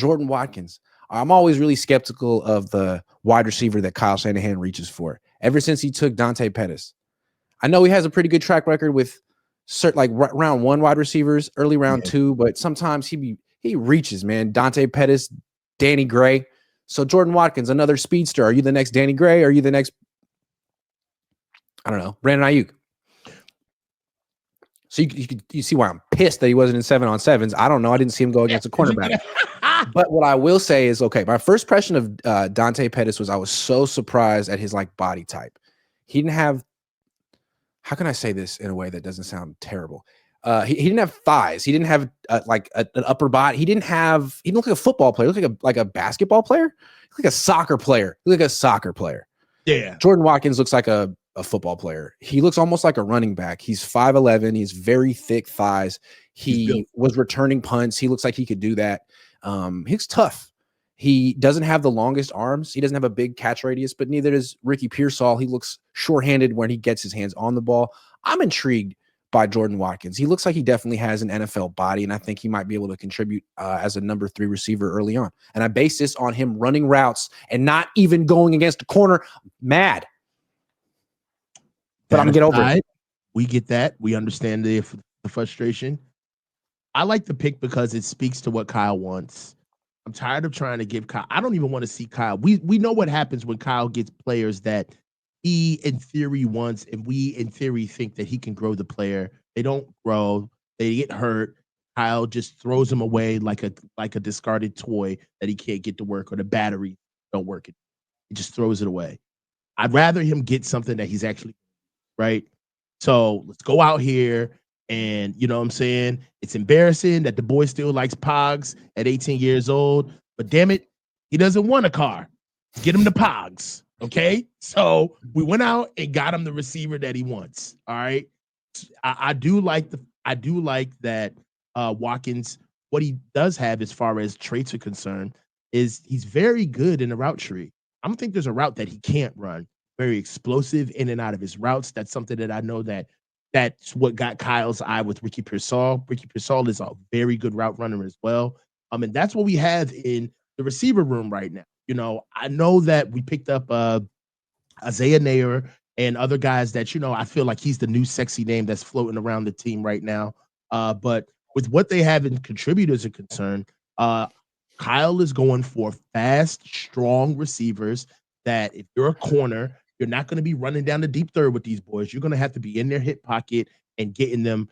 Jordan Watkins. I'm always really skeptical of the wide receiver that Kyle Shanahan reaches for. Ever since he took Dante Pettis, I know he has a pretty good track record with certain like round one wide receivers, early round two, but sometimes he reaches, man. Dante Pettis, Danny Gray. So Jordan Watkins, another speedster. Are you the next Danny Gray? Are you the next, I don't know, Brandon Aiyuk? So you see why I'm pissed that he wasn't in 7-on-7s. I don't know. I didn't see him go against a cornerback. But what I will say is, okay, my first impression of Dante Pettis was I was so surprised at his like body type. He didn't have, how can I say this in a way that doesn't sound terrible? He didn't have thighs. He didn't have like an upper body. He didn't look like a football player. He looked like a basketball player. He looked like a soccer player. He looked like a soccer player. Yeah. Jordan Watkins looks like a football player. He looks almost like a running back. He's 5'11". He's very thick thighs. He was returning punts. He looks like he could do that. He's tough. He doesn't have the longest arms. He doesn't have a big catch radius, but neither does Ricky Pearsall. He looks short-handed when he gets his hands on the ball. I'm intrigued by Jordan Watkins. He looks like he definitely has an NFL body, and I think he might be able to contribute as a number 3 receiver early on. And I base this on him running routes and not even going against the corner. Mad. But I'm going to get over it. We get that. We understand the frustration. I like the pick because it speaks to what Kyle wants. I'm tired of trying to give Kyle. I don't even want to see Kyle. We know what happens when Kyle gets players that he in theory wants, and we in theory think that he can grow the player. They don't grow. They get hurt. Kyle just throws them away like a discarded toy that he can't get to work, or the battery don't work. He just throws it away. I'd rather him get something that he's actually right. So let's go out here. And you know what I'm saying? It's embarrassing that the boy still likes Pogs at 18 years old, but damn it, he doesn't want a car. Get him the Pogs, okay? So we went out and got him the receiver that he wants. All right. I do like that Watkins, what he does have as far as traits are concerned, is he's very good in the route tree. I don't think there's a route that he can't run. Very explosive in and out of his routes. That's something that I know that's what got Kyle's eye with Ricky Pearsall. Ricky Pearsall is a very good route runner as well. And that's what we have in the receiver room right now. You know, I know that we picked up Isaiah Nayer and other guys that, you know, I feel like he's the new sexy name that's floating around the team right now. But with what they have in contributors are concerned, Kyle is going for fast, strong receivers that if you're a corner, you're not going to be running down the deep third with these boys. You're going to have to be in their hip pocket and getting them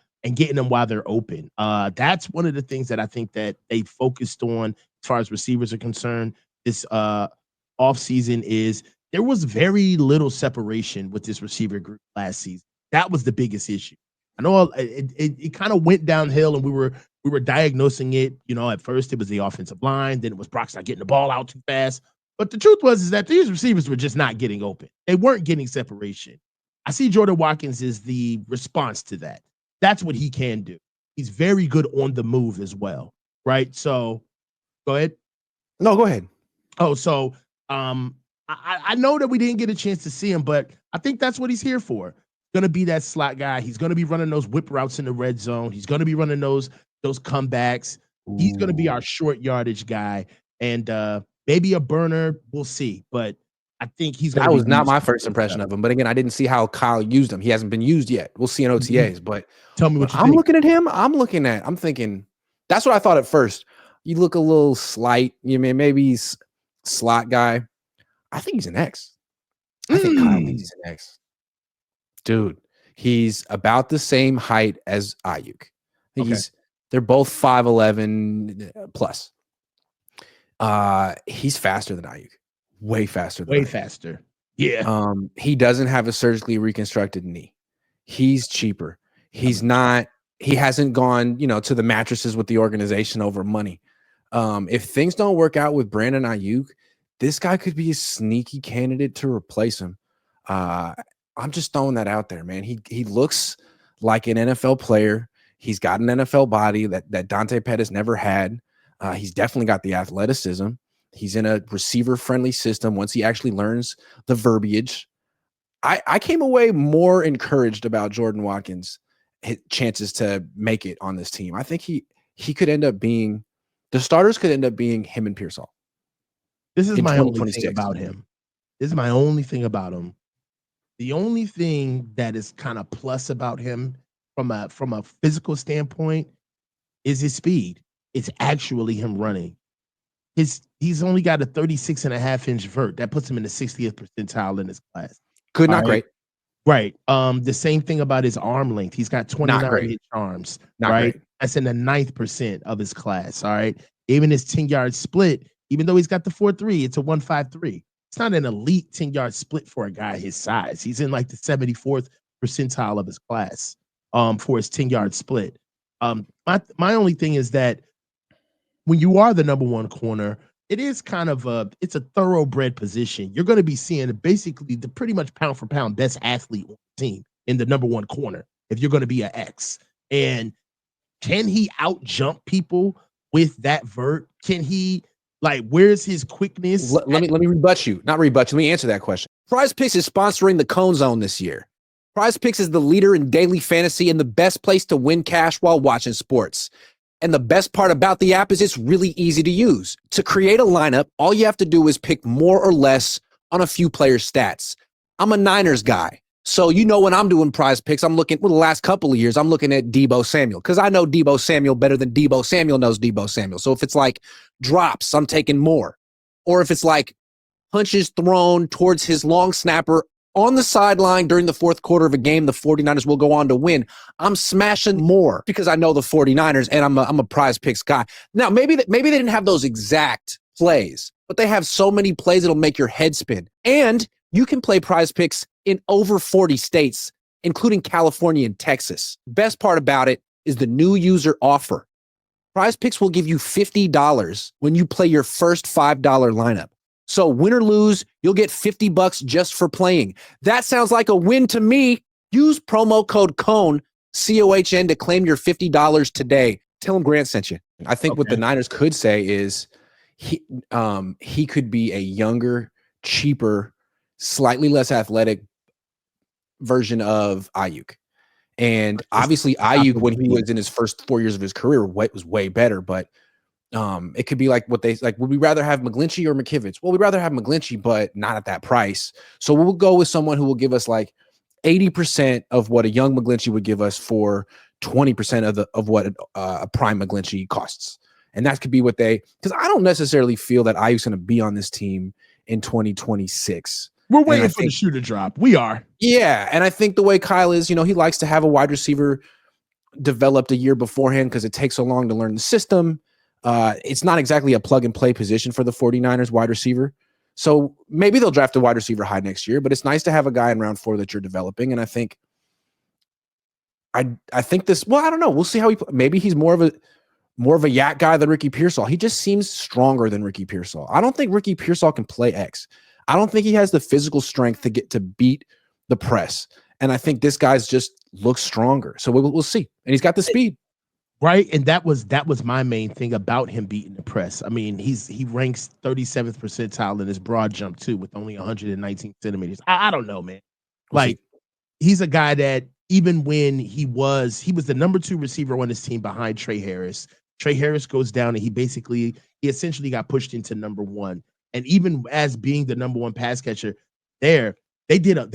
while they're open. That's one of the things that I think that they focused on as far as receivers are concerned this offseason is there was very little separation with this receiver group last season. That was the biggest issue. I know it kind of went downhill, and we were diagnosing it. You know, at first it was the offensive line, then it was Brock's not getting the ball out too fast. But the truth is that these receivers were just not getting open. They weren't getting separation. I see Jordan Watkins is the response to that. That's what he can do. He's very good on the move as well, right? So, go ahead. No, go ahead. Oh, so I know that we didn't get a chance to see him, but I think that's what he's here for. He's going to be that slot guy. He's going to be running those whip routes in the red zone. He's going to be running those comebacks. Ooh. He's going to be our short yardage guy. And maybe a burner, we'll see. But I think he's going to be. That was not my first impression of him. But again, I didn't see how Kyle used him. He hasn't been used yet. We'll see in OTAs. But tell me what you I'm think. Looking at him, I'm thinking, that's what I thought at first. You look a little slight. You mean maybe he's slot guy. I think he's an X. I think Kyle thinks he's an X. Dude, he's about the same height as Aiyuk. They're both 5'11" plus. He's faster than Aiyuk. Way faster than Aiyuk. Faster. Yeah. He doesn't have a surgically reconstructed knee. He's cheaper. He's not, he hasn't gone, to the mattresses with the organization over money. If things don't work out with Brandon Aiyuk, this guy could be a sneaky candidate to replace him. I'm just throwing that out there, man. He looks like an NFL player. He's got an NFL body that Dante Pettis never had. He's definitely got the athleticism. He's in a receiver-friendly system once he actually learns the verbiage. I came away more encouraged about Jordan Watkins' chances to make it on this team. I think he could end up being The starters could end up being him and Pearsall. This is my only thing about him. This is my only thing about him. The only thing that is kind of plus about him from a physical standpoint is his speed. It's actually him running. He's only got a 36.5-inch vert. That puts him in the 60th percentile in his class. Good, not great. Right. The same thing about his arm length. He's got 29-inch arms. Not right. Great. That's in the 9th percent of his class. All right. Even his 10-yard split, even though he's got the 4.3, it's a 1.53. It's not an elite 10-yard split for a guy his size. He's in like the 74th percentile of his class for his 10-yard split. My only thing is that when you are the number one corner, it is kind of it's a thoroughbred position. You're going to be seeing basically the pretty much pound for pound best athlete on the team in the number one corner if you're going to be an X. And can he out jump people with that vert? Can he, like, where's his quickness? Let me rebut you. Not rebut you. Let me answer that question. Prize Picks is sponsoring the Cohn Zone this year. Prize Picks is the leader in daily fantasy and the best place to win cash while watching sports. And the best part about the app is it's really easy to use. To create a lineup, all you have to do is pick more or less on a few players' stats. I'm a Niners guy. So, when I'm doing Prize Picks, I'm looking, the last couple of years, I'm looking at Deebo Samuel because I know Deebo Samuel better than Deebo Samuel knows Deebo Samuel. So if it's like drops, I'm taking more. Or if it's like punches thrown towards his long snapper on the sideline during the fourth quarter of a game, the 49ers will go on to win. I'm smashing more because I know the 49ers and I'm a Prize Picks guy. Now, maybe they didn't have those exact plays, but they have so many plays that'll make your head spin. And you can play Prize Picks in over 40 states, including California and Texas. Best part about it is the new user offer. Prize Picks will give you $50 when you play your first $5 lineup. So win or lose, you'll get $50 just for playing. That sounds like a win to me. Use promo code COHN, COHN, to claim your $50 today. Tell them Grant sent you. I think what the Niners could say is he could be a younger, cheaper, slightly less athletic version of Aiyuk. And obviously Aiyuk, when he was in his first 4 years of his career, was way better. But it could be like what they like. Would we rather have McGlinchey or McKivitz? Well, we'd rather have McGlinchey, but not at that price. So we'll go with someone who will give us like 80% of what a young McGlinchey would give us for 20% of what a prime McGlinchey costs. And that could be what because I don't necessarily feel that Aiyuk's going to be on this team in 2026. We're waiting for the shoe to drop. We are. Yeah. And I think the way Kyle is, he likes to have a wide receiver developed a year beforehand because it takes so long to learn the system. It's not exactly a plug and play position for the 49ers wide receiver. So maybe they'll draft a wide receiver high next year, but it's nice to have a guy in round 4 that you're developing. And I think this, well, I don't know. We'll see how maybe he's more of a yak guy than Ricky Pearsall. He just seems stronger than Ricky Pearsall. I don't think Ricky Pearsall can play X. I don't think he has the physical strength to beat the press. And I think this guy's just looks stronger. So we'll see. And he's got the speed. Right. And that was my main thing about him beating the press. I mean, he ranks 37th percentile in his broad jump too, with only 119 centimeters. I don't know, man. Like, he's a guy that even when he was the number 2 receiver on his team behind Trey Harris. Trey Harris goes down and he essentially got pushed into number 1. And even as being the number 1 pass catcher they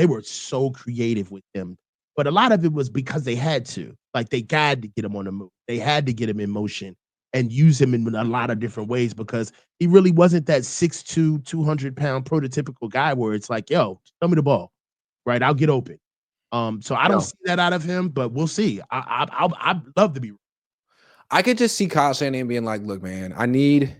were so creative with him. But a lot of it was because they had to. Like, they had to get him on the move. They had to get him in motion and use him in a lot of different ways because he really wasn't that 6'2", 200-pound prototypical guy where it's like, yo, throw me the ball. Right? I'll get open. So I don't see that out of him, but we'll see. I'd love to be. I could just see Kyle Shanahan being like, look, man, I need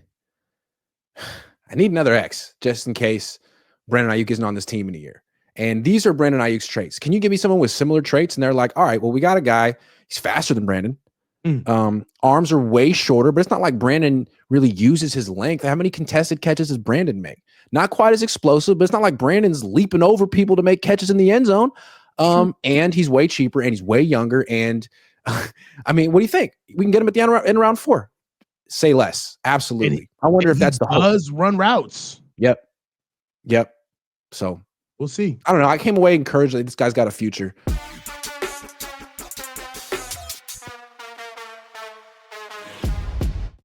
another X just in case Brandon Aiyuk isn't on this team in a year. And these are Brandon Aiyuk's traits. Can you give me someone with similar traits? And they're like, all right, well, we got a guy. He's faster than Brandon. Arms are way shorter, but it's not like Brandon really uses his length. How many contested catches does Brandon make? Not quite as explosive, but it's not like Brandon's leaping over people to make catches in the end zone. And he's way cheaper and he's way younger. And I mean, what do you think? We can get him at the end in round 4. Say less. Absolutely. I wonder if that's the hope. He does run routes. Yep. So we'll see. I don't know. I came away encouraged that this guy's got a future.